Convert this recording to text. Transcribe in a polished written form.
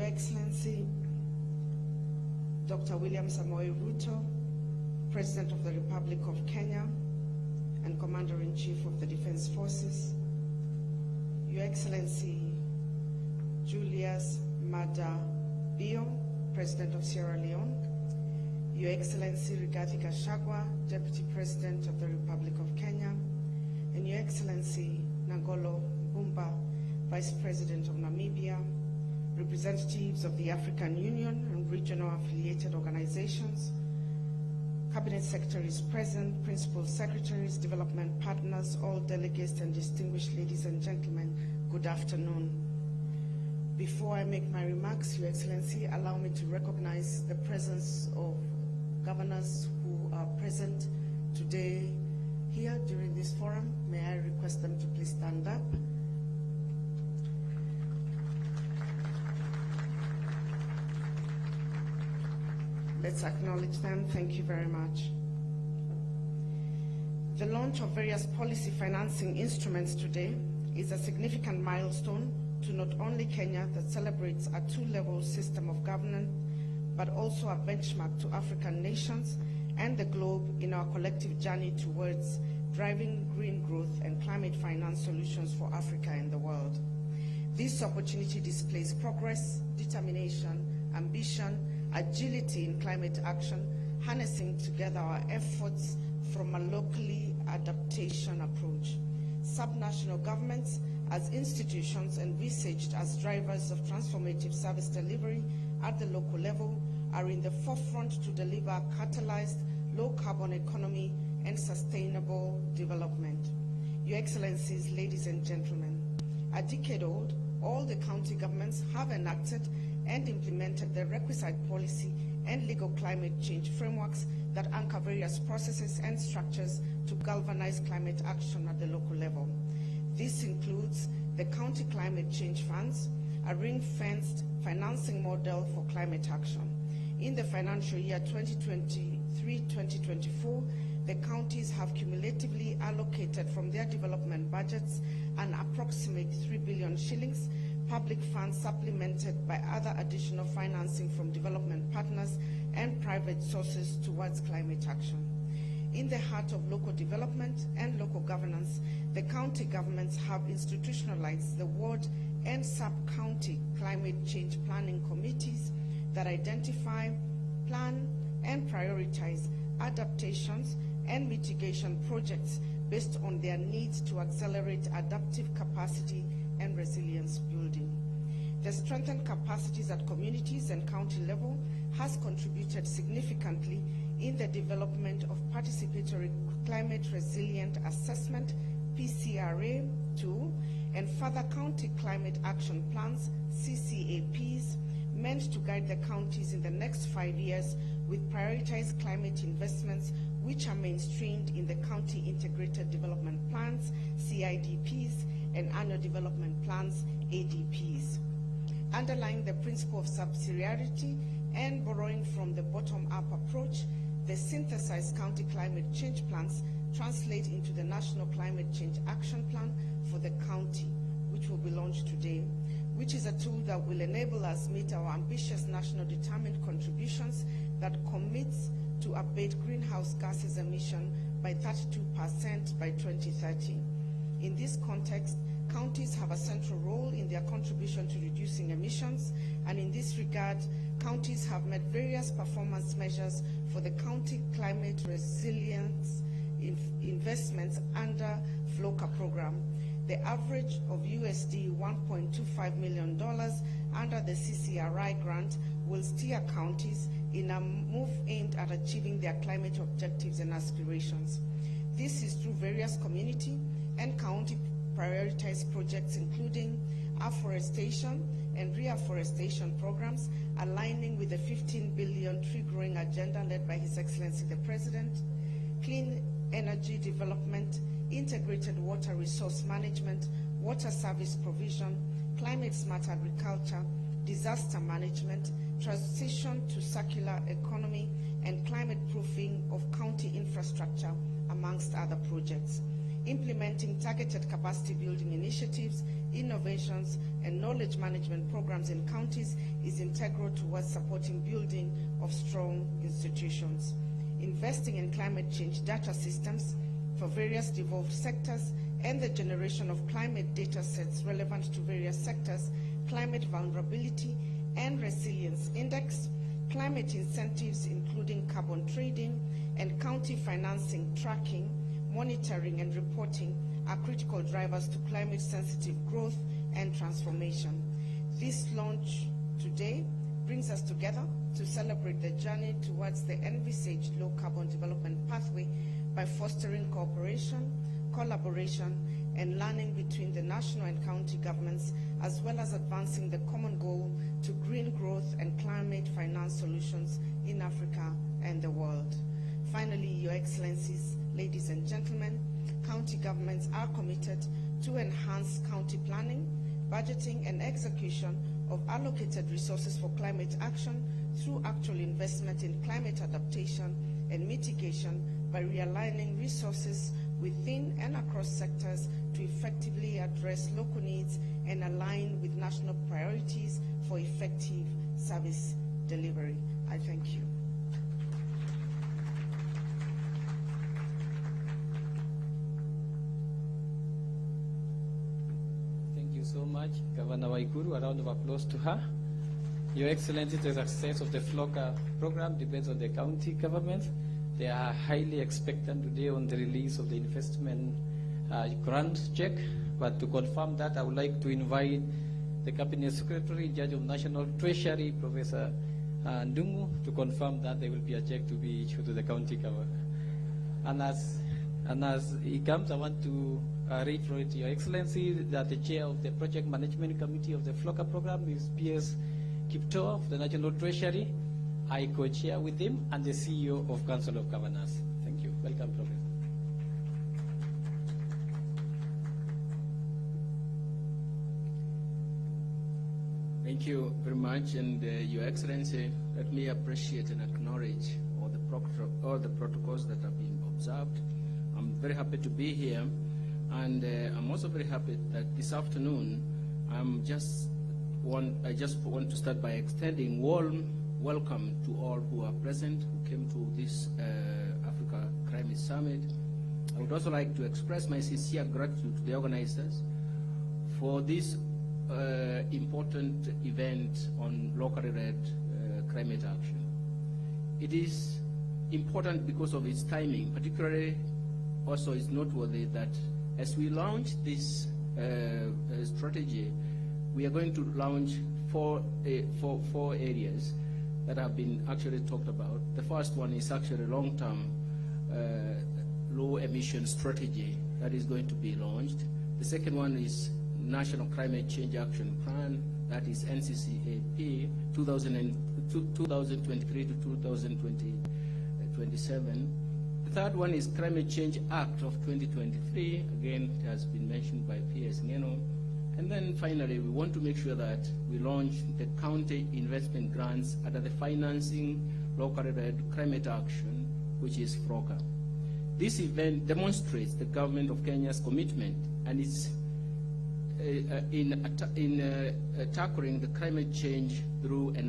Excellency, Dr. William Samoei Ruto, President of the Republic of Kenya and Commander-in-Chief of the Defense Forces, Your Excellency, Julius Maada Bio, President of Sierra Leone, Your Excellency Rigathi Gachagua, Deputy President of the Republic of Kenya, and Your Excellency Nangolo Mbumba, Vice President of Namibia, representatives of the African Union and regional affiliated organizations, Cabinet Secretaries present, Principal Secretaries, development partners, all delegates and distinguished ladies and gentlemen, good afternoon. Before I make my remarks, Your Excellency, allow me to recognize the presence of governors who are present today here during this forum. May I request them to please stand up. Let's acknowledge them. Thank you very much. The launch of various policy financing instruments today is a significant milestone to not only Kenya, that celebrates a two-level system of governance, but also a benchmark to African nations and the globe in our collective journey towards driving green growth and climate finance solutions for Africa and the world. This opportunity displays progress, determination, ambition, agility in climate action, harnessing together our efforts from a locally adaptation approach. Subnational governments as institutions envisaged as drivers of transformative service delivery at the local level are in the forefront to deliver a catalyzed low-carbon economy and sustainable development. Your Excellencies, ladies and gentlemen, a decade old, all the county governments have enacted and implemented the requisite policy and legal climate change frameworks that anchor various processes and structures to galvanize climate action at the local level. This includes the county climate change funds, a ring-fenced financing model for climate action. In the financial year 2023-2024, the counties have cumulatively allocated from their development budgets an approximate 3 billion shillings, public funds supplemented by other additional financing from development partners and private sources towards climate action. In the heart of local development and local governance, the county governments have institutionalized the ward and sub-county climate change planning committees that identify, plan, and prioritize adaptations and mitigation projects based on their needs to accelerate adaptive capacity and resilience building. The strengthened capacities at communities and county level has contributed significantly in the development of participatory climate resilient assessment, PCRA 2, and further county climate action plans, CCAPs, meant to guide the counties in the next 5 years with prioritized climate investments which are mainstreamed in the county integrated development plans, CIDPs, and annual development plans, ADPs. Underlying the principle of subsidiarity and borrowing from the bottom-up approach, the synthesized county climate change plans translate into the National Climate Change Action Plan for the county, which will be launched today, which is a tool that will enable us meet our ambitious national determined contributions that commits to abate greenhouse gases emission by 32% by 2030. In this context, counties have a central role in their contribution to reducing emissions, and in this regard, counties have made various performance measures for the county climate resilience investments under FLOCA program. The average of USD $1.25 million under the CCRI grant will steer counties in a move aimed at achieving their climate objectives and aspirations. This is through various community and county prioritized projects, including afforestation and reforestation programs, aligning with the 15 billion tree growing agenda led by His Excellency the President, clean energy development, integrated water resource management, water service provision, climate smart agriculture, disaster management, transition to circular economy, and climate proofing of county infrastructure, amongst other projects. Implementing targeted capacity building initiatives, innovations, and knowledge management programs in counties is integral towards supporting building of strong institutions. Investing in climate change data systems for various devolved sectors and the generation of climate data sets relevant to various sectors, climate vulnerability and resilience index, climate incentives including carbon trading, and county financing, tracking, monitoring and reporting are critical drivers to climate-sensitive growth and transformation. This launch today brings us together to celebrate the journey towards the envisaged low-carbon development pathway by fostering cooperation, collaboration, and learning between the national and county governments, as well as advancing the common goal to green growth and climate finance solutions in Africa and the world. Finally, Your Excellencies, ladies and gentlemen, county governments are committed to enhance county planning, budgeting, and execution of allocated resources for climate action through actual investment in climate adaptation and mitigation by realigning resources within and across sectors to effectively address local needs and align with national priorities for effective service delivery. I thank you. Thank you so much, Governor Waiguru. A round of applause to her. Your Excellency, the success of the FLOCA program depends on the county government. They are highly expectant today on the release of the investment grant check. But to confirm that, I would like to invite the Cabinet Secretary in charge of National Treasury, Professor Ndungu, to confirm that there will be a check to be issued to the county government. And as he comes, I want to reiterate to Your Excellency that the chair of the Project Management Committee of the FLOCA program is P.S. Kicc of the National Treasury. I co-chair with him, and the CEO of Council of Governors. Thank you. Welcome, Professor. Thank you very much, and Your Excellency, let me appreciate and acknowledge all the protocols that have been observed. I'm very happy to be here, and I'm also very happy that this afternoon I just want to start by extending warm welcome to all who are present, who came to this Africa Climate Summit. I would also like to express my sincere gratitude to the organizers for this important event on locally led climate action. It is important because of its timing. Particularly, also it's noteworthy that as we launch this strategy, we are going to launch four areas that have been actually talked about. The first one is actually long-term low emission strategy that is going to be launched. The second one is National Climate Change Action Plan, that is NCCAP 2023 to 2027. The third one is Climate Change Act of 2023, again it has been mentioned by P.S. Ngeno. And then finally, we want to make sure that we launch the county investment grants under the Financing Locally Led Climate Action, which is FLOCA. This event demonstrates the government of Kenya's commitment and its in tackling the climate change through a number